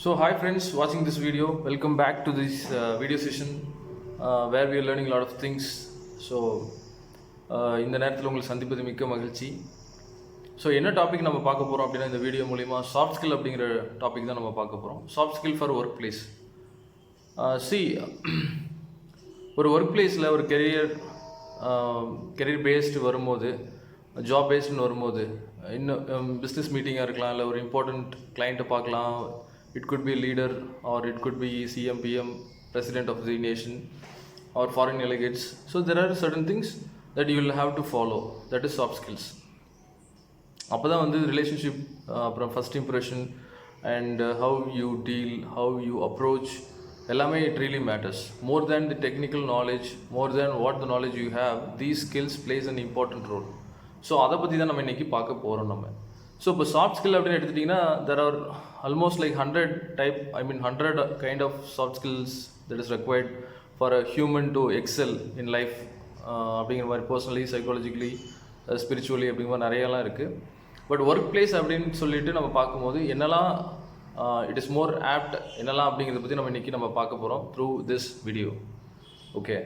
So hi friends watching this video, welcome back to this video session where we are learning a lot of things. So இந்த நேரத்தில் உங்களை சந்திப்பது மிக்க மகிழ்ச்சி. So என்ன topic நம்ம பார்க்க போகிறோம் அப்படின்னா இந்த வீடியோ மூலிமா சாஃப்ட் ஸ்கில் அப்படிங்கிற டாபிக் தான் நம்ம பார்க்க போகிறோம். Soft skill for work place. ஒரு ஒர்க் பிளேஸில் ஒரு கெரியர் பேஸ்டு வரும்போது, ஜாப் பேஸ்டுன்னு வரும்போது, இன்னும் பிஸ்னஸ் மீட்டிங்காக இருக்கலாம், இல்லை ஒரு இம்பார்ட்டண்ட் கிளைண்ட்டை பார்க்கலாம். It could be a leader, or it could be CM, PM, president of the nation, or foreign delegates. So there are certain things that you will have to follow. That is soft skills. அப்போ தான் வந்து relationship, அப்புறம் first impression and how you deal, how you approach, எல்லாமே it really matters. More than the technical knowledge, more than what the knowledge you have, these skills plays an important role. So அதை பற்றி தான் நம்ம இன்றைக்கி பார்க்க போகிறோம் நம்ம. So இப்போ சாஃப்ட் ஸ்கில் அப்படின்னு எடுத்துட்டிங்கன்னா there are almost like 100 kind of soft skills that is required for a human to excel in life. அப்படிங்கிற மாதிரி பர்சனலி, சைக்காலஜிக்கலி, ஸ்பிரிச்சுவலி அப்படிங்கிற மாதிரி நிறையலாம் இருக்குது. பட் ஒர்க் பிளேஸ் அப்படின்னு சொல்லிட்டு நம்ம பார்க்கும்போது என்னெல்லாம் இட் இஸ் மோர் ஆப்ட் என்னெல்லாம் அப்படிங்கிறத பற்றி நம்ம இன்றைக்கி நம்ம பார்க்க போகிறோம் through this video. Okay,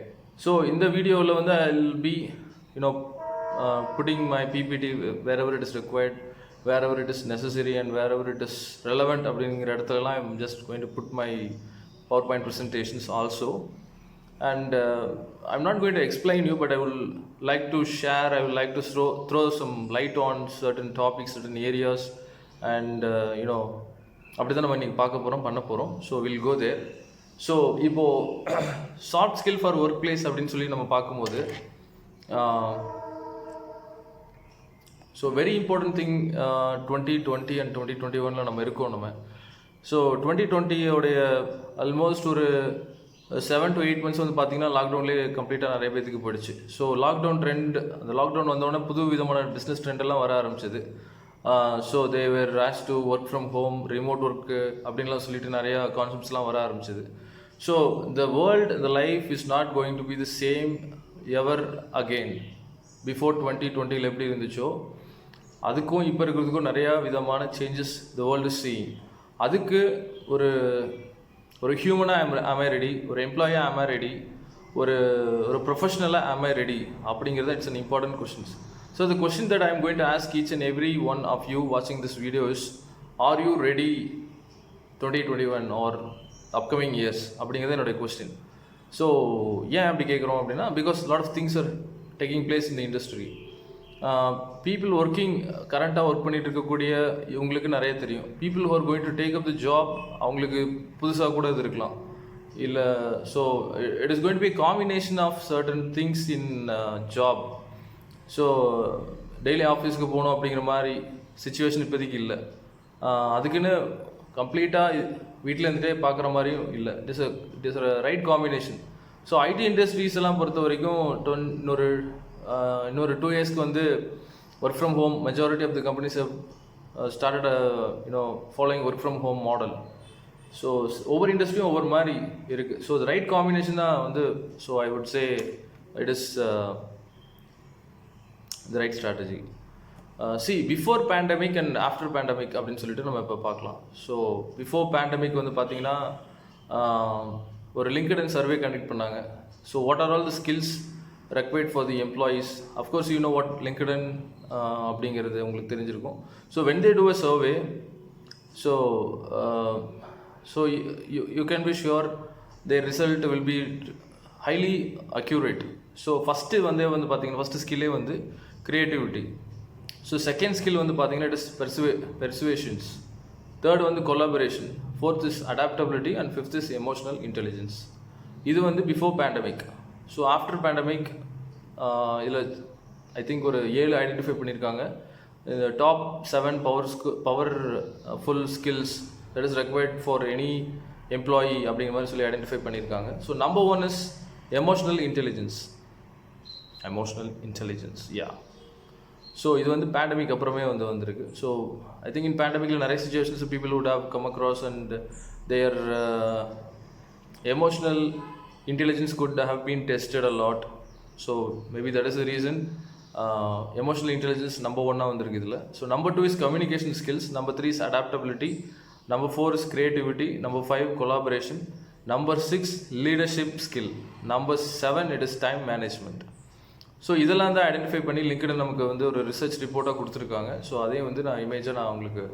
so இந்த வீடியோவில் வந்து I will be putting my PPT wherever it is required, wherever it is necessary and wherever it is relevant அப்படிங்கிற இடத்துலலாம் I'm just going to put my PowerPoint presentations also. And I'm not going to explain you, but I will like to share, I would like to throw some light on certain topics, certain areas, and அப்படி தான் நம்ம இன்றைக்கி பார்க்க போகிறோம், பண்ண போகிறோம். So will go there. So இப்போது soft skill for work place அப்படின்னு சொல்லி நம்ம பார்க்கும்போது, so very important thing 2020 and 2021 நம்ம இருக்கோம் நம்ம. ஸோ 2020 ஆல்மோஸ்ட் ஒரு 7 to 8 months வந்து பார்த்திங்கன்னா லாக்டவுன்லேயே கம்ப்ளீட்டாக நிறைய பேருக்கு போயிடுச்சு. ஸோ லாக்டவுன் ட்ரெண்ட், அந்த லாக்டவுன் வந்தோடனே புது விதமான பிஸ்னஸ் ட்ரெண்டெல்லாம் வர ஆரம்பிச்சது. So they were rush to work from home, remote work அப்படின்லாம் சொல்லிட்டு நிறையா கான்செப்ட்ஸ்லாம் வர ஆரம்பிச்சது. So the world, the life is not going to be the same ever again. Before 2020 எப்படி இருந்துச்சோ அதுக்கும் இப்போ இருக்கிறதுக்கும் நிறையா விதமான changes the world is seeing. அதுக்கு ஒரு ஹியூமனாக am I ரெடி, ஒரு எம்ப்ளாயாக am I ரெடி, ஒரு ப்ரொஃபஷனலாக am I ரெடி அப்படிங்கிறது it's an important questions. So the question that I am going to ask each and every one of you watching this video is, are you ready 2021 or upcoming years அப்படிங்கிறது என்னுடைய question. So ஏன் அப்படி கேட்குறோம் அப்படின்னா, because lot of things are taking place in the industry. People working, கரண்ட்டாக work பண்ணிகிட்டு இருக்கக்கூடிய இவங்களுக்கு நிறைய தெரியும். People who are going to take up the job, அவங்களுக்கு புதுசாக கூட இது இருக்கலாம் இல்லை. So it is going to be combination of certain things in job. So daily ஆஃபீஸ்க்கு போகணும் அப்படிங்கிற மாதிரி சுச்சுவேஷன் இப்போதைக்கு இல்லை. அதுக்குன்னு கம்ப்ளீட்டாக வீட்டில் இருந்துகிட்டே பார்க்குற மாதிரியும் இல்லை. It is right combination. So IT industries எல்லாம் பொறுத்த வரைக்கும் இன்னொரு 2 yearsக்கு வந்து work from home, majority of the companies have started following work from home model. So ஒவ்வொரு இண்டஸ்ட்ரியும் ஒவ்வொரு மாதிரி இருக்குது. ஸோ த ரைட் காம்பினேஷன் தான் வந்து, so I would say it is the right strategy. Before pandemic and after pandemic அப்படின்னு சொல்லிட்டு நம்ம இப்போ பார்க்கலாம். ஸோ பிஃபோர் பேண்டமிக் வந்து பார்த்திங்கன்னா ஒரு லிங்க்டின் சர்வே கண்டக்ட் பண்ணாங்க. So what are all the skills required for the employees. Of course you know what LinkedIn அப்படிங்கிறது உங்களுக்கு தெரிஞ்சிருக்கும். So when they do a survey, so you can be sure their result will be highly accurate. So first வந்து பார்த்தீங்கன்னா first ஸ்கில்லே வந்து creativity. So second skill வந்து பார்த்தீங்கன்னா it is persuasions. Third வந்து collaboration. Fourth is adaptability and fifth is emotional intelligence. இது வந்து before pandemic. So after pandemic இதில் I think ஒரு 7 ஐடென்டிஃபை பண்ணியிருக்காங்க. இந்த top 7 powerful skills that is required for any employee அப்படிங்கிற மாதிரி சொல்லி ஐடென்டிஃபை பண்ணியிருக்காங்க. So number 1 is emotional intelligence. So இது வந்து பேண்டமிக் அப்புறமே வந்திருக்கு. ஸோ ஐ திங்க் இன் பேண்டமிக்கில் நிறைய situations people would have come across and their emotional intelligence could have been tested a lot. So maybe that is the reason emotional intelligence number 1 வந்திருக்கு இதில். So number 2 is communication skills, number 3 is adaptability, Number 4 is creativity. Number 5, collaboration. Number 6, leadership skill. Number 7, it is time management. So இதெல்லாம் தான் identify பண்ணி LinkedIn நமக்கு வந்து ஒரு research ரிப்போர்ட்டாக கொடுத்துருக்காங்க. So அதையும் வந்து நான் இமேஜாக நான் உங்களுக்கு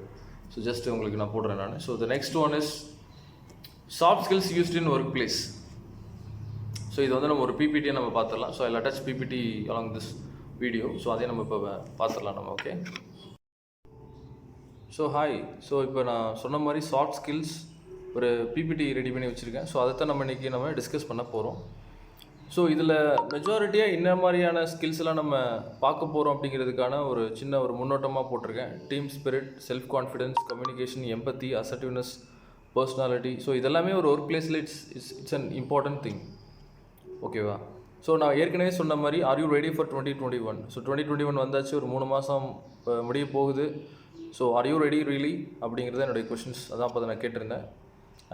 உங்களுக்கு நான் போடுறேன் நான். So the next one is soft skills used in work place. So இது வந்து நம்ம ஒரு பிபிடியை நம்ம பார்த்துடலாம். So I'll attach PPT along this video. So அதையும் நம்ம இப்போ பார்த்துடலாம் நம்ம. Okay, so hi. ஸோ இப்போ நான் சொன்ன மாதிரி சாஃப்ட் ஸ்கில்ஸ் ஒரு பிபிடி ரெடி பண்ணி வச்சுருக்கேன். ஸோ அதை தான் நம்ம இன்றைக்கி நம்ம டிஸ்கஸ் பண்ண போகிறோம். ஸோ இதில் மெஜாரிட்டியாக என்ன மாதிரியான ஸ்கில்ஸ்லாம் நம்ம பார்க்க போகிறோம் அப்படிங்கிறதுக்கான ஒரு சின்ன ஒரு முன்னோட்டமாக போட்டிருக்கேன். Team spirit, self confidence, communication, empathy, assertiveness, personality. So இதெல்லாமே ஒரு ஒர்க் பிளேஸில் இட்ஸ் அன் இம்பார்ட்டன்ட் திங். ஓகேவா? ஸோ நான் ஏற்கனவே சொன்ன மாதிரி are you ready for 2021? So 2021 வந்தாச்சு, ஒரு 3 மாதம் முடிய போகுது. So are you ready really அப்படிங்கிறது என்னுடைய கொஷின்ஸ். அதான் அப்போ நான் கேட்டிருந்தேன்.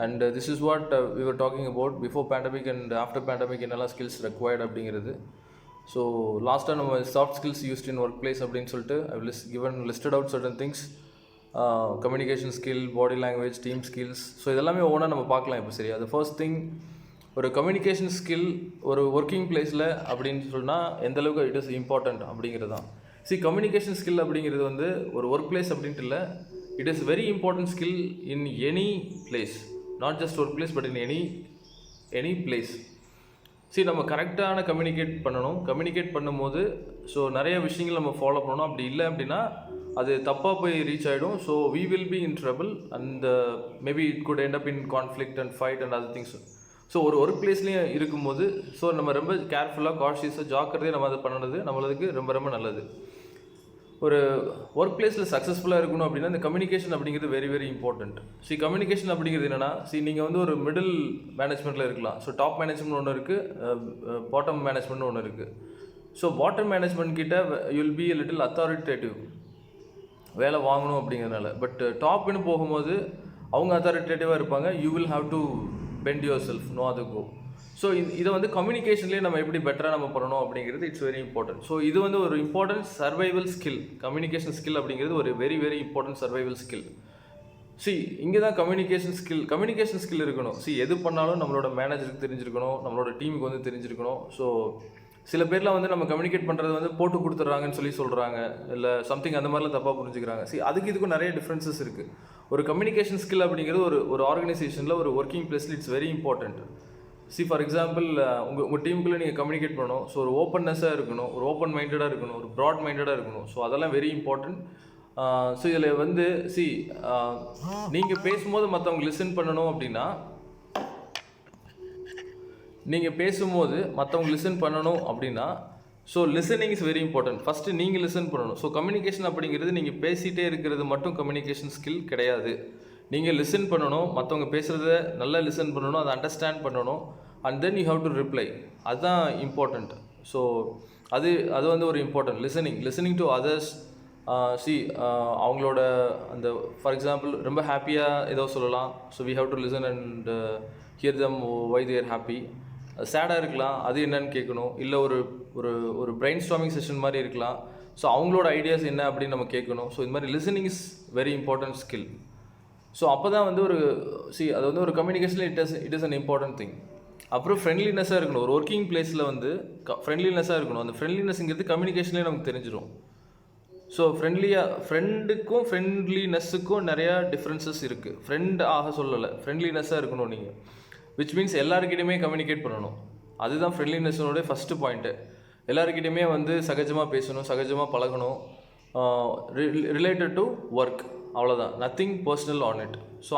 And this is what we were talking about before pandemic and after pandemic என்னெல்லாம் skills required அப்படிங்கிறது. ஸோ லாஸ்ட்டாக நம்ம soft skills used in work place அப்படின்னு சொல்லிட்டு listed out certain things. Communication skill, body language, team skills. So இதெல்லாமே ஒவ்வொன்றா நம்ம பார்க்கலாம் இப்போ. சரி, அது ஃபர்ஸ்ட் திங், ஒரு கம்யூனிகேஷன் ஸ்கில் ஒரு ஒர்க்கிங் பிளேஸில் அப்படின்னு சொன்னால் எந்தளவுக்கு இட் இஸ் இம்பார்ட்டண்ட் அப்படிங்கிறது தான். கம்யூனிகேஷன் ஸ்கில் அப்படிங்கிறது வந்து ஒரு ஒர்க் பிளேஸ் அப்படின்ட்டு இல்லை, it is very important skill in any place. Not just work place but in any place. நம்ம கரெக்டான கம்யூனிகேட் பண்ணணும். கம்யூனிகேட் பண்ணும்போது ஸோ நிறைய விஷயங்கள் நம்ம ஃபாலோ பண்ணணும். அப்படி இல்லை அப்படின்னா அது தப்பாக போய் ரீச் ஆகிடும். So we will be in trouble and maybe it could end up in conflict and fight and other things. So ஒரு ஒர்க் பிளேஸ்லேயும் இருக்கும்போது ஸோ நம்ம ரொம்ப கேர்ஃபுல்லாக, காஷியஸாக, ஜாக்கிரதையாக நம்ம அதை பண்ணுறது நம்மளுக்கு ரொம்ப ரொம்ப நல்லது. ஒரு ஒர்க் பிளேஸில் சக்ஸஸ்ஃபுல்லாக இருக்கணும் அப்படின்னா இந்த கம்யூனிகேஷன் அப்படிங்கிறது வெரி வெரி இம்பார்ட்டண்ட். கம்யூனிகேஷன் அப்படிங்கிறது என்னென்னா, நீங்கள் வந்து ஒரு மிடில் மேனேஜ்மெண்ட்டில் இருக்கலாம். ஸோ டாப் மேனேஜ்மெண்ட் ஒன்று இருக்குது, பாட்டம் மேனேஜ்மெண்ட் ஒன்று இருக்குது. ஸோ பாட்டம் மேனேஜ்மெண்ட் கிட்ட you will be little authoritative, வேலை வாங்கணும் அப்படிங்கிறதுனால. பட் டாப்னு போகும்போது அவங்க அத்தாரிட்டேட்டிவாக இருப்பாங்க. You will have to bend yourself, no other go. So இதை வந்து கம்யூனிகேஷன்லேயே நம்ம எப்படி பெட்டராக நம்ம பண்ணணும் அப்படிங்கிறது இட்ஸ் வெரி இம்பார்ட்டன்ட். ஸோ இது வந்து ஒரு important survival skill. Communication skill அப்படிங்கிறது ஒரு very very important survival skill. இங்கே தான் கம்யூனிகேஷன் ஸ்கில் இருக்கணும். எது பண்ணாலும் நம்மளோட மேனேஜருக்கு தெரிஞ்சிருக்கணும், நம்மளோட டீமுக்கு வந்து தெரிஞ்சிருக்கணும். ஸோ சில பேர்லாம் வந்து நம்ம கம்யூனிகேட் பண்ணுறது வந்து போட்டு கொடுத்துட்றாங்கன்னு சொல்கிறாங்க, இல்லை சம்திங் அந்த மாதிரிலாம் தப்பாக புரிஞ்சுக்கிறாங்க. அதுக்கு இதுக்கும் நிறைய டிஃப்ரென்சஸ் இருக்குது. ஒரு கம்யூனிகேஷன் ஸ்கில் அப்படிங்கிறது ஒரு ஆர்கனைசேஷனில், ஒரு ஒர்க்கிங் பிளேஸில் it's very important. For example, உங்கள் டீமுக்குள்ளே நீங்கள் கம்யூனிகேட் பண்ணணும். ஸோ ஒரு ஓப்பன்னஸாக இருக்கணும், ஒரு ஓப்பன் மைண்டடாக இருக்கணும், ஒரு ப்ராட் மைண்டடாக இருக்கணும். ஸோ அதெல்லாம் வெரி இம்பார்ட்டன்ட். இதில் வந்து நீங்கள் பேசும்போது மற்றவங்க லிசன் பண்ணணும் அப்படின்னா, so listening is very important. First நீங்கள் லிசன் பண்ணணும். ஸோ கம்யூனிகேஷன் அப்படிங்கிறது நீங்கள் பேசிகிட்டே இருக்கிறது மட்டும் கம்யூனிகேஷன் ஸ்கில் கிடையாது. நீங்கள் லிசன் பண்ணணும், மற்றவங்க பேசுகிறத நல்லா லிசன் பண்ணணும், அதை அண்டர்ஸ்டாண்ட் பண்ணணும், and then you have to reply. அதுதான் இம்பார்ட்டண்ட். ஸோ அது வந்து ஒரு இம்பார்ட்டன்ட். Listening to others. அவங்களோட அந்த ஃபார் எக்ஸாம்பிள் ரொம்ப ஹாப்பியாக ஏதோ சொல்லலாம். So we have to listen and hear them why they are happy. சேடாக இருக்கலாம், அது என்னன்னு கேட்கணும். இல்லை ஒரு ஒரு பிரெயின் ஸ்டார்மிங் செஷன் மாதிரி இருக்கலாம். ஸோ அவங்களோட ஐடியாஸ் என்ன அப்படின்னு நம்ம கேட்கணும். ஸோ இந்த மாதிரி listening is very important skill. So அப்போ தான் வந்து அது வந்து ஒரு கம்யூனிகேஷனில் it is an important thing. அப்புறம் ஃப்ரெண்ட்லினஸாக இருக்கணும். ஒரு ஒர்க்கிங் பிளேஸில் வந்து ஃப்ரெண்ட்லினஸாக இருக்கணும். அந்த ஃப்ரெண்ட்லினஸ்ங்கிறது கம்யூனிகேஷன்லேயே நமக்கு தெரிஞ்சிடும். ஸோ ஃப்ரெண்டுக்கும் ஃப்ரெண்ட்லினஸுக்கும் நிறையா டிஃப்ரென்சஸ் இருக்குது. ஃப்ரெண்ட் ஆக சொல்லலை, ஃப்ரெண்ட்லினஸாக இருக்கணும் நீங்கள். விச் மீன்ஸ் எல்லாருக்கிட்டையுமே கம்யூனிகேட் பண்ணணும். அதுதான் ஃப்ரெண்ட்லினஸோட ஃபஸ்ட்டு பாயிண்ட்டு. எல்லாருக்கிட்டையுமே வந்து சகஜமாக பேசணும், சகஜமாக பழகணும். ரிலேட்டட் டு ஒர்க், அவ்வளோதான். Nothing personal on it. So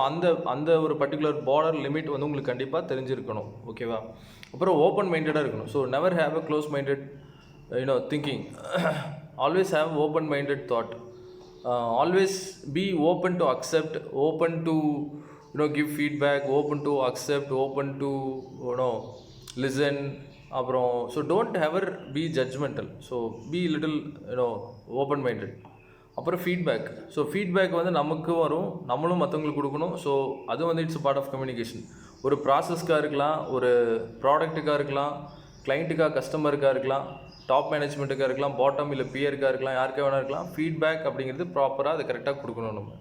அந்த ஒரு பர்டிகுலர் பார்டர் லிமிட் வந்து உங்களுக்கு கண்டிப்பாக தெரிஞ்சிருக்கணும். ஓகேவா? அப்புறம் ஓப்பன் மைண்டடாக இருக்கணும். So never have a close minded thinking. Always have open minded thought. Always be open to accept, open to give feedback, open to accept, open to listen. அப்புறம் so don't ever be judgemental. So be little open minded. அப்புறம் feedback. So feedback வந்து நமக்கு வரும், நம்மளும் மற்றவங்களுக்கு கொடுக்கணும். So அது வந்து இட்ஸ் பார்ட் ஆஃப் கம்யூனிகேஷன். ஒரு ப்ராசஸ்க்காக இருக்கலாம், ஒரு ப்ராடக்ட்டுக்காக இருக்கலாம், கிளைண்ட்டுக்காக, கஸ்டமருக்காக இருக்கலாம், டாப் மேனேஜ்மெண்ட்டுக்காக இருக்கலாம், பாட்டம் இல்லை பியருக்காக இருக்கலாம், யாருக்காக வேணா இருக்கலாம். ஃபீட்பேக் அப்படிங்கிறது ப்ராப்பராக அதை கரெக்டாக கொடுக்கணும். நம்ம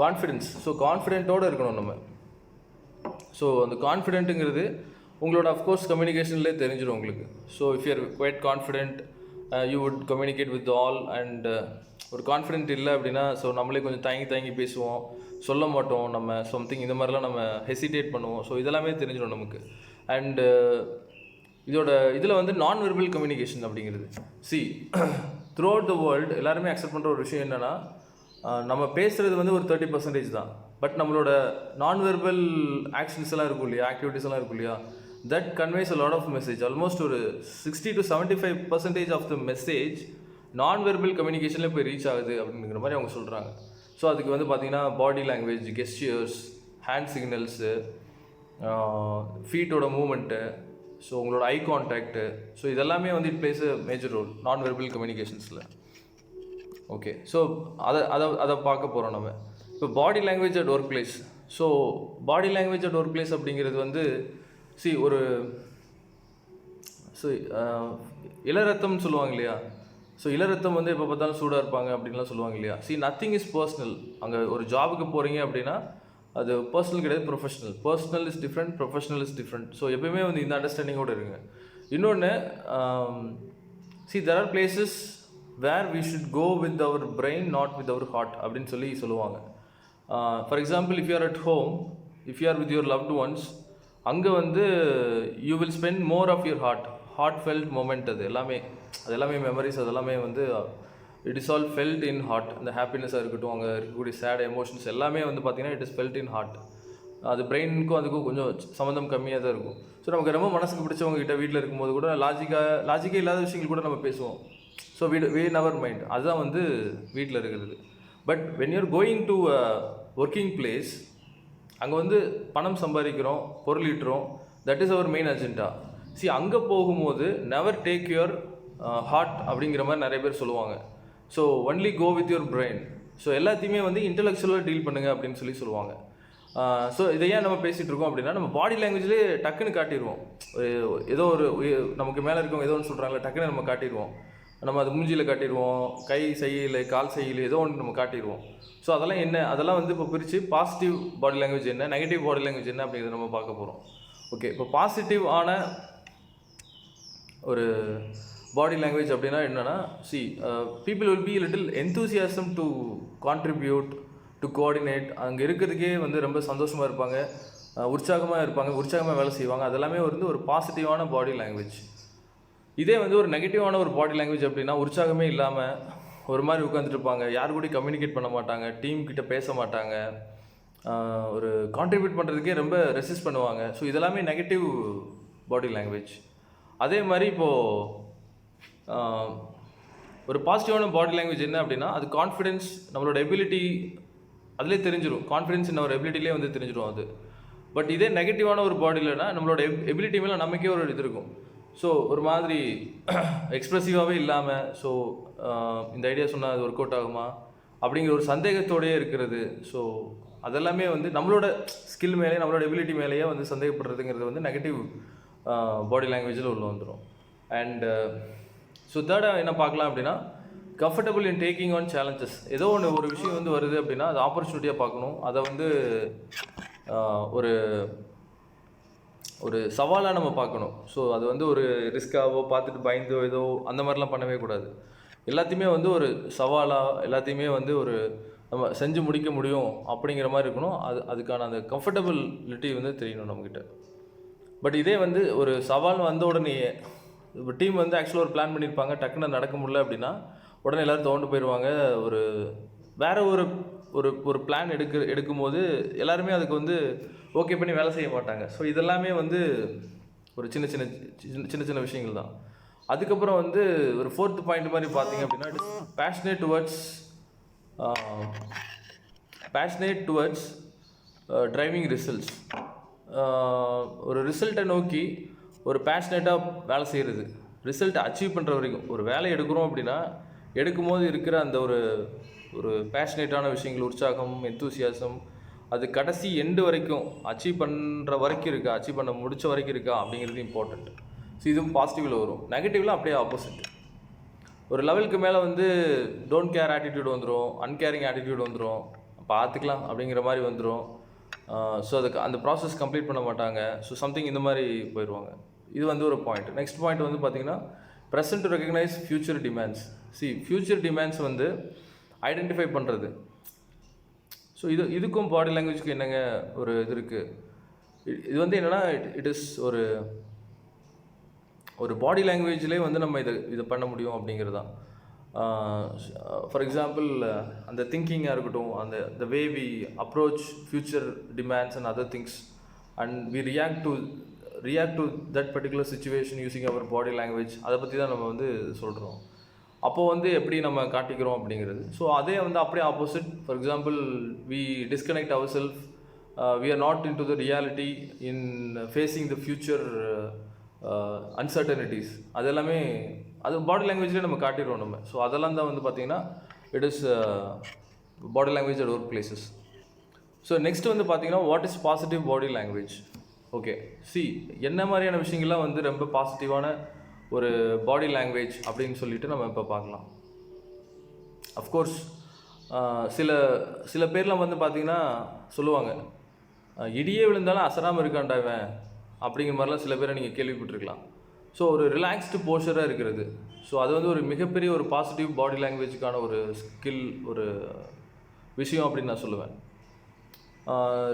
கான்ஃபிடென்ஸ். ஸோ கான்ஃபிடென்ட்டோடு இருக்கணும் நம்ம. ஸோ அந்த கான்ஃபிடென்ட்டுங்கிறது உங்களோட அஃப்கோர்ஸ் கம்யூனிகேஷன்லேயே தெரிஞ்சிடும் உங்களுக்கு. So if you're quite confident you would communicate with all. And ஒரு கான்ஃபிடென்ட் இல்லை அப்படின்னா ஸோ நம்மளே கொஞ்சம் தயங்கி பேசுவோம், சொல்ல மாட்டோம், நம்ம சம்திங் இந்த மாதிரிலாம் நம்ம ஹெசிடேட் பண்ணுவோம். ஸோ இதெல்லாமே தெரிஞ்சிடும் நமக்கு. அண்டு இதோட இதில் வந்து நான் வெர்பல் கம்யூனிகேஷன் அப்படிங்கிறது த்ரூ அவுட் த வேர்ல்டு எல்லாருமே அக்செப்ட் பண்ணுற ஒரு விஷயம் என்னென்னா, நம்ம பேசுகிறது வந்து ஒரு 30% தான். பட் நம்மளோட நான் வெர்பல் ஆக்ஷன்ஸ் எல்லாம் இருக்கும் இல்லையா, ஆக்டிவிட்டிஸ் எல்லாம் இருக்கும் இல்லையா, that conveys a lot of message. Almost ஒரு 60 to 75% of the message non verbal கம்யூனிகேஷனில் போய் ரீச் ஆகுது அப்படிங்கிற மாதிரி அவங்க சொல்கிறாங்க. ஸோ அதுக்கு வந்து பார்த்திங்கன்னா body language, gestures, hand signals, ஃபீட்டோட மூமெண்ட்டு, ஸோ உங்களோட ஐ கான்டாக்டு, ஸோ இதெல்லாமே வந்து it plays a major role non verbal கம்யூனிகேஷன்ஸில். ஓகே, ஸோ அதை பார்க்க போகிறோம் நம்ம இப்போ. Body language at work place. So body language at work place அப்படிங்கிறது வந்து ஒரு இளரத்தம்னு சொல்லுவாங்க இல்லையா. ஸோ இளரத்தம் வந்து எப்போ பார்த்தாலும் சூடாக இருப்பாங்க அப்படின்லாம் சொல்லுவாங்க இல்லையா. Nothing is personal. அங்கே ஒரு ஜாபுக்கு போகிறீங்க அப்படின்னா அது பர்சனல் கிடையாது, professional. Personal is different, professional is different. So எப்பயுமே வந்து இந்த அண்டர்ஸ்டாண்டிங்கோடு இருங்க. இன்னொன்று there are places where we should go with our brain, not with our heart அப்படின்னு சொல்லுவாங்க. For example, if you are at home, if you are with your loved ones, அங்கே வந்து you will spend more of your heartfelt moment. அது எல்லாமே memories, அது எல்லாமே வந்து it is all felt in heart. அந்த ஹாப்பினஸாக இருக்கட்டும், அங்கே இருக்கக்கூடிய சேட் எமோஷன்ஸ் எல்லாமே வந்து பார்த்திங்கன்னா it is felt in heart. அது பிரெயினுக்கும் அதுக்கும் கொஞ்சம் சம்மந்தம் கம்மியாக தான் இருக்கும். ஸோ நமக்கு ரொம்ப மனசுக்கு பிடிச்சவங்க கிட்ட வீட்டில் இருக்கும்போது கூட லாஜிக்கே இல்லாத விஷயங்கள் கூட நம்ம பேசுவோம். So we never mind. அதுதான் வந்து வீட்டில் இருக்கிறது. But when you're going to a working place, அங்கே வந்து பணம் சம்பாதிக்கிறோம், பொருள் ஈட்டுறோம், that is our main agenda. அங்கே போகும்போது நெவர் டேக் யுவர் ஹார்ட் அப்படிங்கிற மாதிரி நிறைய பேர் சொல்லுவாங்க. So only go with your brain. So எல்லாத்தையுமே வந்து இன்டெலெக்சுவலாக டீல் பண்ணுங்கள் அப்படின்னு சொல்லுவாங்க. ஸோ இதை ஏன் நம்ம பேசிகிட்டு இருக்கோம் அப்படின்னா, நம்ம பாடி லாங்குவேஜ்லேயே டக்குன்னு காட்டிடுவோம். ஏதோ ஒரு நமக்கு மேலே இருக்கவங்க ஏதோ ஒன்று சொல்கிறாங்களே, டக்குன்னு நம்ம காட்டிடுவோம். நம்ம அது மூஞ்சியில் காட்டிடுவோம், கை செய்யலை, கால் செய்யலை, ஏதோ ஒன்று நம்ம காட்டிடுவோம். ஸோ அதெல்லாம் வந்து இப்போ பிரித்து பாசிட்டிவ் பாடி லாங்குவேஜ் என்ன, நெகட்டிவ் பாடி லாங்குவேஜ் என்ன அப்படிங்கிறத நம்ம பார்க்க போகிறோம். ஓகே, இப்போ பாசிட்டிவ் ஆன ஒரு பாடி லாங்குவேஜ் அப்படின்னா என்னென்னா, people will be a little enthusiasm to contribute, to coordinate. அங்கே இருக்கிறதுக்கே வந்து ரொம்ப சந்தோஷமாக இருப்பாங்க, உற்சாகமாக இருப்பாங்க, உற்சாகமாக வேலை செய்வாங்க. அதெல்லாமே வந்து ஒரு பாசிட்டிவான பாடி லாங்குவேஜ். இதே வந்து ஒரு நெகட்டிவான ஒரு பாடி லாங்குவேஜ் அப்படின்னா, உற்சாகமே இல்லாமல் ஒரு மாதிரி உட்காந்துட்டு இருப்பாங்க, யாரு கூட கம்யூனிகேட் பண்ண மாட்டாங்க, டீம் கிட்ட பேச மாட்டாங்க, ஒரு கான்ட்ரிபியூட் பண்ணுறதுக்கே ரொம்ப ரெசிஸ்ட் பண்ணுவாங்க. ஸோ இதெல்லாமே நெகட்டிவ் பாடி லாங்குவேஜ். அதே மாதிரி இப்போது ஒரு பாசிட்டிவான பாடி லாங்குவேஜ் என்ன அப்படின்னா, அது கான்ஃபிடென்ஸ், நம்மளோட எபிலிட்டி அதிலே தெரிஞ்சிடும். கான்ஃபிடென்ஸ் இன் அவர் எபிலிட்டிலே வந்து தெரிஞ்சிடும் அது. பட் இதே நெகட்டிவான ஒரு பாடியில்னா நம்மளோட எபிலிட்டி மேலே நமக்கே ஒரு இது இருக்கும். ஸோ ஒரு மாதிரி எக்ஸ்ப்ரெசிவாகவே இல்லாமல், ஸோ இந்த ஐடியா சொன்னால் அது ஒர்க் அவுட் ஆகுமா அப்படிங்கிற ஒரு சந்தேகத்தோடையே இருக்கிறது. ஸோ அதெல்லாமே வந்து நம்மளோட ஸ்கில் மேலே, நம்மளோட எபிலிட்டி மேலேயே வந்து சந்தேகப்படுறதுங்கிறது வந்து நெகட்டிவ் பாடி லாங்குவேஜில் உள்ள வந்துடும். அண்ட் ஸோ தேர்டாக என்ன பார்க்கலாம் அப்படின்னா, comfortable in taking on challenges. ஏதோ ஒரு விஷயம் வந்து வருது அப்படின்னா அது ஆப்பர்ச்சுனிட்டியாக பார்க்கணும். அதை வந்து ஒரு சவாலாக நம்ம பார்க்கணும். ஸோ அது வந்து ஒரு ரிஸ்க்காவோ பார்த்துட்டு பயந்தோ ஏதோ அந்த மாதிரிலாம் பண்ணவே கூடாது. எல்லாத்தையுமே வந்து ஒரு சவாலாக, எல்லாத்தையுமே வந்து ஒரு நம்ம செஞ்சு முடிக்க முடியும் அப்படிங்கிற மாதிரி இருக்கணும். அதுக்கான அந்த கம்ஃபர்டபிலிட்டி வந்து தெரியணும் நம்மக்கிட்ட. பட் இதே வந்து ஒரு சவால் வந்த உடனே இப்போ டீம் வந்து ஆக்சுவலாக ஒரு பிளான் பண்ணியிருப்பாங்க, டக்குன்னு நடக்க முடியல அப்படின்னா உடனே எல்லோரும் தோண்டு போயிடுவாங்க. வேறு ஒரு பிளான் எடுக்கும்போது எல்லாருமே அதுக்கு வந்து ஓகே பண்ணி வேலை செய்ய மாட்டாங்க. ஸோ இதெல்லாமே வந்து ஒரு சின்ன சின்ன விஷயங்கள் தான். அதுக்கப்புறம் வந்து ஒரு 4th பாயிண்ட் மாதிரி பார்த்தீங்க அப்படின்னா, பேஷனேட் டுவர்ட்ஸ் டிரைவிங் ரிசல்ட்ஸ். ஒரு ரிசல்ட்டை நோக்கி ஒரு பேஷனேட்டாக வேலை செய்கிறது, ரிசல்ட்டை அச்சீவ் பண்ணுற வரைக்கும். ஒரு வேலை எடுக்கிறோம் அப்படின்னா எடுக்கும்போது இருக்கிற அந்த ஒரு பேஷனேட்டான விஷயங்கள், உற்சாகம், எந்தூசியாசம், அது கடைசி எண்டு வரைக்கும் அச்சீவ் பண்ணுற வரைக்கும் இருக்கா, அச்சீவ் பண்ண முடிச்ச வரைக்கும் இருக்கா அப்படிங்கிறது இம்பார்ட்டண்ட். ஸோ இதுவும் பாசிட்டிவில் வரும். நெகட்டிவ்லாம் அப்படியே ஆப்போசிட். ஒரு லெவலுக்கு மேலே வந்து டோன்ட் கேர் ஆட்டிடியூட் வந்துடும், அன்கேரிங் ஆட்டிடியூட் வந்துடும், பார்த்துக்கலாம் அப்படிங்கிற மாதிரி வந்துடும். ஸோ அதுக்கு அந்த ப்ராசஸ் கம்ப்ளீட் பண்ண மாட்டாங்க. ஸோ சம்திங் இந்த மாதிரி போயிடுவாங்க. இது வந்து ஒரு பாயிண்ட். நெக்ஸ்ட் பாயிண்ட் வந்து பார்த்தீங்கன்னா present to recognise future demands. Future demands வந்து ஐடென்டிஃபை பண்ணுறது. ஸோ இதுக்கும் பாடி லாங்குவேஜ்க்கு என்னங்க ஒரு இது இருக்குது. இது வந்து என்னென்னா இட் இஸ் ஒரு பாடி லாங்குவேஜ்லேயே வந்து நம்ம இதை பண்ண முடியும் அப்படிங்கிறது தான். ஃபார் எக்ஸாம்பிள் அந்த திங்கிங்காக இருக்கட்டும், அந்த way we approach future demands and other things and we react to that particular situation using our body language, அதை பற்றி தான் நம்ம வந்து சொல்கிறோம். அப்போது வந்து எப்படி நம்ம காட்டிக்கிறோம் அப்படிங்கிறது. ஸோ அதே வந்து அப்படியே opposite. For example we disconnect ourself, we are not into the reality in facing the future uncertainties. அது எல்லாமே அது பாடி லாங்குவேஜ்லேயே நம்ம காட்டிடுவோம் நம்ம. ஸோ அதெல்லாம் தான் வந்து பார்த்திங்கன்னா it is body language at work places. So next வந்து பார்த்திங்கன்னா what is positive body language. Okay, என்ன மாதிரியான விஷயங்கள்லாம் வந்து ரொம்ப பாசிட்டிவான ஒரு பாடி லாங்குவேஜ் அப்படின்னு சொல்லிட்டு நம்ம இப்போ பார்க்கலாம். அஃப்கோர்ஸ் சில பேர்லாம் வந்து பார்த்திங்கன்னா சொல்லுவாங்க, இடியே விழுந்தாலும் அசராமல் இருக்காண்டாவேன் அப்படிங்கிற மாதிரிலாம் சில பேரை நீங்கள் கேள்விப்பட்டிருக்கலாம். ஸோ ஒரு ரிலாக்ஸ்டு போஸ்டராக இருக்கிறது. ஸோ அது வந்து ஒரு மிகப்பெரிய ஒரு பாசிட்டிவ் பாடி லாங்குவேஜுக்கான ஒரு ஸ்கில், ஒரு விஷயம் அப்படின்னு நான் சொல்லுவேன்.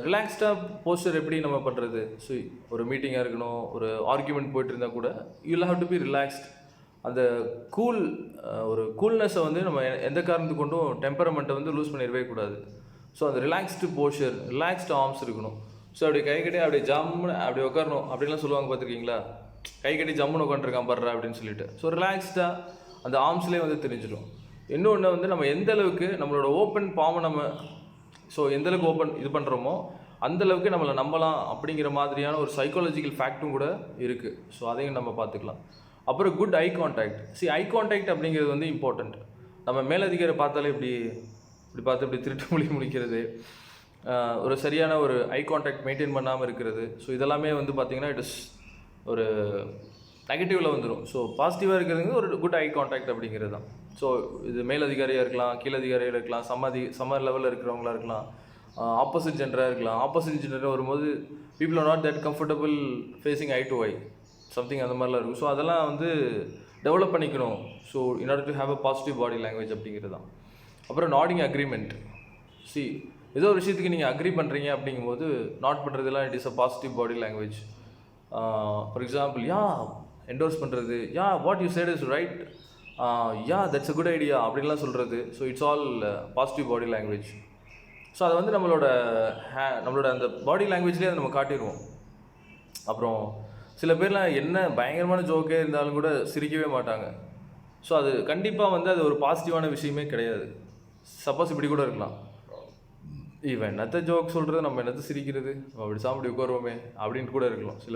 ரிலாக்ஸ்டாக போஸ்டர் எப்படி நம்ம பண்ணுறது. ஸோ ஒரு மீட்டிங்காக இருக்கணும், ஒரு ஆர்கியூமெண்ட் போயிட்டு இருந்தால் கூட you have to be relaxed. அந்த ஒரு கூல்னஸை வந்து நம்ம எந்த காரணத்து கொண்டும் டெம்பரமெண்ட்டை வந்து லூஸ் பண்ணிடவே கூடாது. ஸோ அந்த ரிலாக்ஸ்டு போஸ்டர், ரிலாக்ஸ்டு ஆர்ம்ஸ் இருக்கணும். ஸோ அப்படி கை கட்டி அப்படியே ஜம்முன்னு அப்படி உட்காரணும் அப்படின்லாம் சொல்லுவாங்க, பார்த்துருக்கீங்களா? கை கட்டி ஜம்முன்னு உட்காந்துருக்கான் படுறா அப்படின்னு சொல்லிட்டு. ஸோ ரிலாக்ஸ்டாக அந்த ஆர்ம்ஸ்லேயே வந்து தெரிஞ்சிடும். இன்னொன்று வந்து நம்ம எந்த அளவுக்கு நம்மளோட ஓப்பன் பாமை நம்ம எந்த அளவுக்கு ஓப்பன் இது பண்ணுறோமோ அந்தளவுக்கு நம்மளை நம்பலாம் அப்படிங்கிற மாதிரியான ஒரு சைக்காலஜிக்கல் ஃபேக்ட்டும் கூட இருக்குது. ஸோ அதையும் நம்ம பார்த்துக்கலாம். அப்புறம் good eye contact. Eye contact அப்படிங்கிறது வந்து இம்பார்ட்டண்ட். நம்ம மேலதிகாரி பார்த்தாலே இப்படி பார்த்து இப்படி திருட்டு முடிக்கிறது, ஒரு சரியான ஒரு ஐ கான்டாக்ட் மெயின்டைன் பண்ணாமல் இருக்கிறது. ஸோ இதெல்லாமே வந்து பார்த்திங்கன்னா இட் இஸ் ஒரு நெகட்டிவில் வந்துடும். ஸோ பாசிட்டிவாக இருக்கிறதுங்க ஒரு குட் ஐ கான்டாக்ட் அப்படிங்கிறது தான். ஸோ இது மேலதிகாரியாக இருக்கலாம், கீழதிகாரியாக இருக்கலாம், சம்மர் லெவலில் இருக்கிறவங்களா இருக்கலாம், ஆப்போசிட் ஜெண்டராக இருக்கலாம். ஆப்போசிட் ஜெண்டர் வரும்போது people are not that comfortable facing I to I, something அந்த மாதிரிலாம் இருக்கும். ஸோ அதெல்லாம் வந்து டெவலப் பண்ணிக்கணும். So in order to have a positive body language அப்படிங்கிறது தான். அப்புறம் நாடிங் அக்ரிமெண்ட். ஏதோ ஒரு விஷயத்துக்கு நீங்கள் அக்ரி பண்ணுறீங்க அப்படிங்கும்போது நாட் பண்ணுறதுலாம் it is a positive body language. For example, endorse பண்ணுறது, what you said is right, that's a good idea அப்படின்லாம் சொல்கிறது. So it's all positive body language. So அதை வந்து நம்மளோட அந்த பாடி லாங்குவேஜ்லேயே அதை நம்ம காட்டிடுவோம். அப்புறம் சில பேர்லாம் என்ன பயங்கரமான ஜோக்கே இருந்தாலும் கூட சிரிக்கவே மாட்டாங்க. ஸோ அது கண்டிப்பாக வந்து அது ஒரு பாசிட்டிவான விஷயமே கிடையாது. சப்போஸ் இப்படி கூட இருக்கலாம், இவன் என்னத்த ஜோக் சொல்கிறது, நம்ம என்னத்த சிரிக்கிறது, நம்ம அப்படி சாப்பிட்டு உட்காருவோமே அப்படின்ட்டு கூட இருக்கலாம் சில